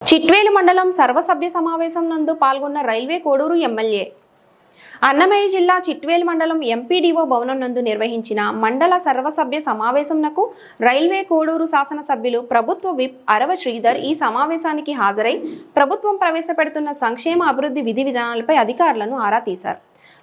చిట్వేలు మండలం సర్వసభ్య సమావేశం నందు పాల్గొన్న రైల్వే కోడూరు ఎమ్మెల్యే. అన్నమయ్య జిల్లా చిట్వేలు మండలం ఎంపీడీఓ భవనం నందు నిర్వహించిన మండల సర్వసభ్య సమావేశంనకు రైల్వే కోడూరు శాసనసభ్యులు ప్రభుత్వ విప్ అరవ శ్రీధర్ ఈ సమావేశానికి హాజరై ప్రభుత్వం ప్రవేశపెడుతున్న సంక్షేమ అభివృద్ధి విధి విధానాలపై అధికారులను ఆరా తీశారు.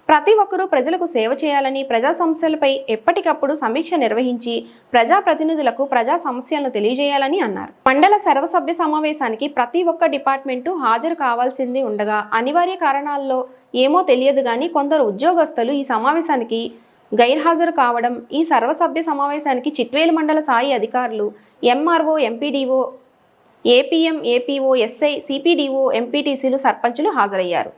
ప్రతి ఒక్కరూ ప్రజలకు సేవ చేయాలని, ప్రజా సమస్యలపై ఎప్పటికప్పుడు సమీక్ష నిర్వహించి ప్రజాప్రతినిధులకు ప్రజా సమస్యలను తెలియజేయాలని అన్నారు. మండల సర్వసభ్య సమావేశానికి ప్రతి ఒక్క డిపార్ట్మెంటు హాజరు కావాల్సింది ఉండగా అనివార్య కారణాల్లో ఏమో తెలియదు కానీ కొందరు ఉద్యోగస్తులు ఈ సమావేశానికి గైర్హాజరు కావడం, ఈ సర్వసభ్య సమావేశానికి చిట్వేలు మండల స్థాయి అధికారులు, MRO, MPDO, APM, APO, SI, CPDO, ఎంపీటీసీలు, సర్పంచులు హాజరయ్యారు.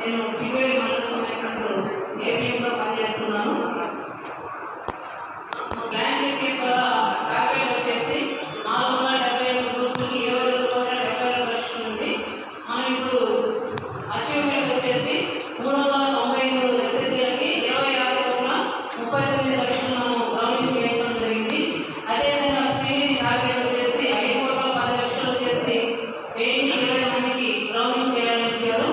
నేను చిట్వేలు మండల సమయంలో ఏపీఎంగా పనిచేస్తున్నాను. బ్యాంక్ ద్వారా టార్గెట్ వచ్చేసి 475 గ్రూపులకి 2272 లక్షలు ఉంది. మనం ఇప్పుడు అచీవ్మెంట్ వచ్చేసి 393 ఎస్ఎస్సీలకి 26,39 లక్షలు మనం గ్రౌండింగ్ చేయడం జరిగింది. అదేవిధంగా శ్రీనిధి టార్గెట్ వచ్చేసి 5,10 లక్షలు వచ్చేసి 20 మందికి గ్రౌండింగ్ చేయాలని ఇచ్చారు.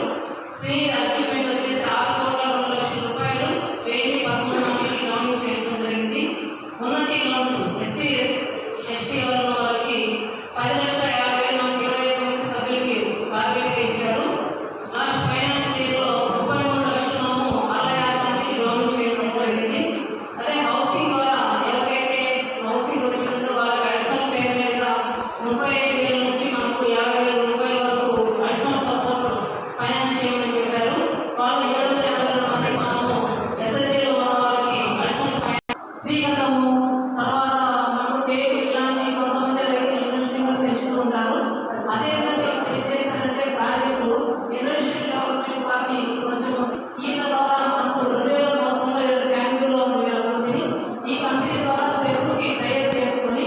శ్రీనిధి అచీవ్మెంట్ వచ్చేసి 6,02 లక్షల రూపాయలు 13 మందికి గ్రౌండింగ్ చేయడం జరిగింది. ఉన్నతి గ్రౌండ్ ఎస్సీ ఎస్టీ వాళ్ళకి 10,50,000 మంది 25 మంది సభ్యులకి టార్గెట్గా ఇచ్చారు. లాస్ట్ ఫైనాన్స్ ఇయర్లో 33 లక్షలు మనము 66 మందికి గ్రౌండింగ్ చేయడం జరిగింది. అదే హౌసింగ్ ద్వారా ఎవరికైతే హౌసింగ్ వచ్చిందో వాళ్ళకి అడిషనల్ పేమెంట్గా 35,000 నుంచి మనకు 50,000 రూపాయల వరకు అడిషనల్ సపోర్ట్ ఫైనాన్స్ చేయమని చెప్పారు. వాళ్ళు 782 మంది మనము ఎస్ఎస్సీలో ఉన్న వాళ్ళకి అడిషనల్ ఫైనాన్స్ శ్రీగతము తర్వాత మనకు టేకు ఇలాంటి కొంతమంది రైతులు ఇంట్రెస్టింగ్గా పెంచుతూ ఉంటారు. అదేవిధంగా ఏం చేశారంటే ప్రాజెక్టు ఇండస్ట్రియల్ డెవలప్మెంట్ పార్టీ కొంచెం ఈయన ద్వారా మనకు 2000 సంవత్సరంలో బెంగళూరులో ఉంది వీళ్ళ కంపెనీ. ఈ కంపెనీ ద్వారా స్టెప్కి తయారు చేసుకొని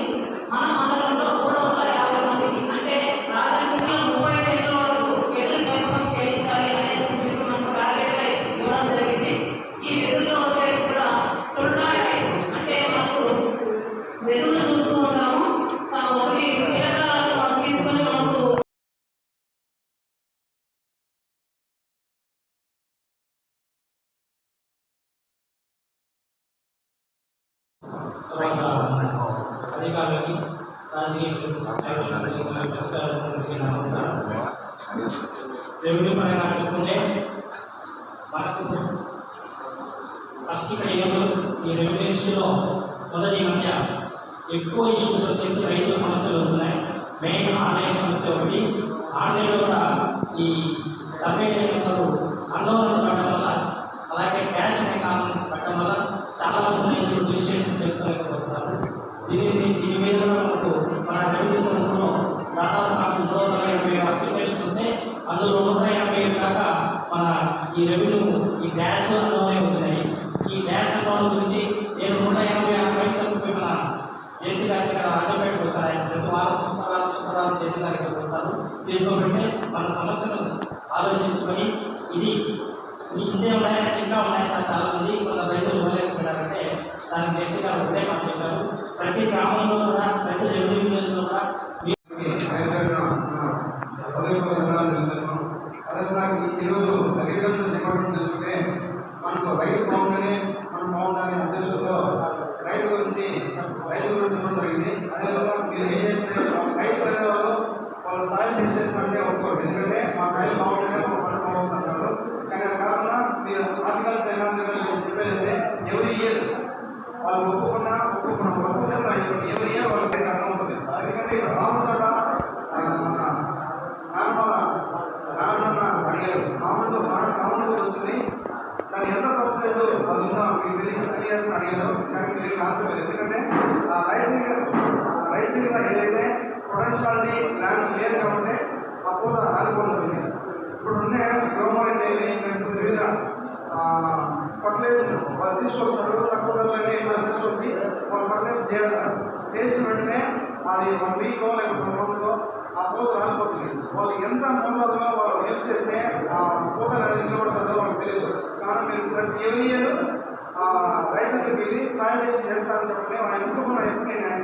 మన మండలంలో 350 మందికి అంటే ప్రాజెక్టులో 30 సెంట్ల వరకు వెదురు పెంపకం చేయించాలి అనేసి చెప్పి మనకు టార్గెట్గా ఇవ్వడం జరిగింది. ఈ వెదురులో వచ్చేసి కూడా తొలినాటి అంటే మనకు వెదురులు చూస్తూ ఉంటాము. ఒకటి పిల్లగాలను తీసుకొని మనకు అధికారులకి రాజకీయ నమస్కారం. రెవెన్యూ పరంగా చూసుకుంటే మనకు ఫస్ట్ ఇక్కడ ఈ రెవెన్యూ ఇష్యూలో మొదటి మధ్య ఎక్కువ ఇష్యూస్ వచ్చేసి రైతుల సమస్యలు వస్తున్నాయి. మెయిన్ ఆన్లైన్ సమస్య ఒకటి. ఆన్లైన్లో కూడా ఈ సర్వే చేయడంలో ఆందోళన పడడం వల్ల, అలాగే క్యాష్ అనే కారణం పడడం వల్ల చాలా మంది రైతులు రిజిస్ట్రేషన్ చేసుకోలేకపోతున్నారు. దీని మీద మనకు మన రెవెన్యూ సంస్థలో దాదాపు 180 అప్లికేషన్స్ వస్తే అందులో 180 దాకా మన ఈ రెవెన్యూ ఈ డ్యాష్ లోనే వచ్చినాయి. ఈ డ్యాష్ అకౌంట్ గురించి నేను 180 అప్లికేషన్కి మన జేసీ గారి దగ్గర అడ్డపెట్టుకు వస్తాను. ప్రతి వారం శుక్రవారం జేసీ గారి దగ్గరకు వస్తాను. తీసుకోబెట్టి మన సమస్యను ఆలోచించుకొని ఇది ఇంతే ఉన్నాయని ఇంకా ఉన్నాయి సార్ చాలా మంది కొంత రైతులు ఇవ్వలేకపోయారంటే దానికి జేసీ గారు ఒకటే మాట చెప్పారు. ప్రతి గ్రామంలో కూడా ప్రతి రెవెన్యూ విలేజ్లో కూడా ఈరోజు అగ్రికల్చర్ డిపార్ట్మెంట్ చూసుకుంటే మనకు రైతు బాగుండాలి, మనం బాగుండాలి ఉద్దేశంతో రైతు గురించి చెప్పడం జరిగింది. అదేవిధంగా మీరు ఏం చేస్తే రైతు అనే వాళ్ళు వాళ్ళ సాయిల్ డిస్టెన్స్ అంటే ఒప్పుకోరు. ఎందుకంటే మా సాయిల్ బాగుంటేనే మన పంట బాగుంటుంది అంటారు. కానీ అది కాకుండా మీరు ఆర్టికల్ ఫైనాన్స్ చెప్పేదంటే ఎవరి ఇయర్ వాళ్ళు ఒప్పుకున్నా ఎవరి ఇయర్ వాళ్ళకి అర్థం ఉంటుంది. ఎందుకంటే ఇప్పుడు రాము తోట నాన్న అడిగారు, మామూలు వచ్చింది దాని ఎంత పర్సెంటేజ్ అది ఉందా మీకు తెలియజేసిన అడిగారు. కానీ మీకు ఆన్సర్ లేదు. ఎందుకంటే ఆ రైతు దగ్గర ఏదైతే పొటెన్షియాలిటీ ల్యాండ్ లేదు కాబట్టి ఆ పూత రాలిపోతుంది. ఇప్పుడు ఉండే గవర్నమెంట్ ఏమి వివిధ ఫర్టిలైజర్ వాళ్ళు తీసుకొస్తారు, తక్కువ ధరలోనే తీసుకొచ్చి వాళ్ళు ఫర్టిలైజర్ చేస్తారు. చేసిన వెంటనే అది 1 వీక్ లేకపోతే 1 మంత్లో ఆ పూత రాలిపోతుంది. వాళ్ళు ఎంత మోతాదులో వాళ్ళు యూజ్ చేస్తే ఆ పూత అనేది మీరు ప్రతి ఇయర్ రైతులకు వెళ్ళి సాయం చేస్తారని చెప్పని ఆయన కుటుంబంలో ఎప్పుడు నేను ఆయన